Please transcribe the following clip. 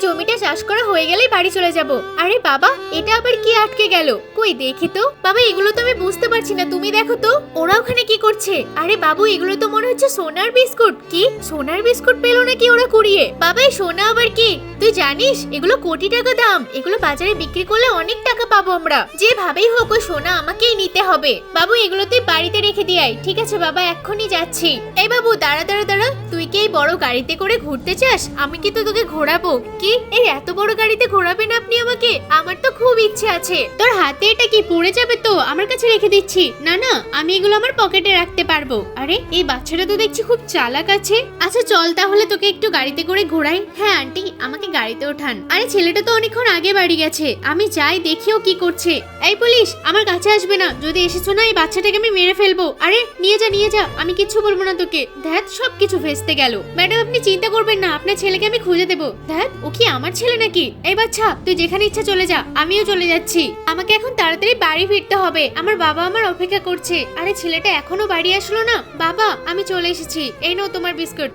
জমিটা চাষ করা হয়ে গেলেই বাড়ি চলে যাব। আরে বাবা, এটা আবার কি আটকে গেল? কই দেখি তো। বাবা, এগুলো তো আমি বুঝতে পারছি না, তুমি দেখো তো ওরা ওখানে কি করছে। আরে বাবু, এগুলো তো মনে হচ্ছে সোনার বিস্কুট। কি সোনার বিস্কুট পেলো নাকি ওরা কুড়িয়ে? বাবা, এই সোনা আবার কি? তুই জানিস এগুলো কোটি টাকা দাম। এগুলো বাজারে বিক্রি করলে অনেক টাকা পাবো আমরা। যেভাবেই হোক ওই সোনা আমাকেই নিতে হবে। বাবু, এগুলো তুই বাড়িতে রেখে দিয়ে আয়। ঠিক আছে বাবা, এক্ষুনি যাচ্ছি। এই বাবু, দাঁড়া দাঁড়া দাঁড়া, তুই কি এই বড় গাড়িতে করে ঘুরতে চাস? আমি কিন্তু তোকে ঘোরাবো। কি এই এত বড় গাড়িতে ঘোরাবেন আপনি আমাকে? আমার তো খুব ইচ্ছে আছে। তোর হাতে এটা কি পড়ে যাবে তো? আমার কাছে রেখে দিচ্ছি। না না, আমি এগুলো আমার পকেটে রাখতে পারবো। আরে এই বাচ্চাটা তো দেখছি খুব চালাক আছে। আচ্ছা চল তাহলে তোকে একটু গাড়িতে করে ঘোরাই। হ্যাঁ আন্টি, আমাকে গাড়িতে ওঠান। আরে ছেলেটা তো অনেকক্ষণ আগে বাড়ি গেছে, আমি যাই দেখিও কি করছে। এই পুলিশ, আমার কাছে আসবে না। যদি এসেছো না, এই বাচ্চাটাকে আমি মেরে ফেলবো। আরে নিয়ে যা নিয়ে যা, আমি কিচ্ছু বলবো না তোকে। ধ্যাত, সবকিছু ভেস্তে গেল। ম্যাডাম আপনি চিন্তা করবেন না, আপনার ছেলেকে আমি খুঁজে দেবো। ধ্যাত, ও কি আমার ছেলে নাকি? এই বাচ্চা, তুই যেখানে ইচ্ছা চলে যা, আমিও চলে যাচ্ছি। আমাকে এখন তাড়াতাড়ি বাড়ি ফিরতে হবে, আমার বাবা আমার অপেক্ষা করছে। আরে ছেলেটা এখনো বাড়ি আসলো না। বাবা, আমি চলে এসেছি, এই নাও তোমার বিস্কুট।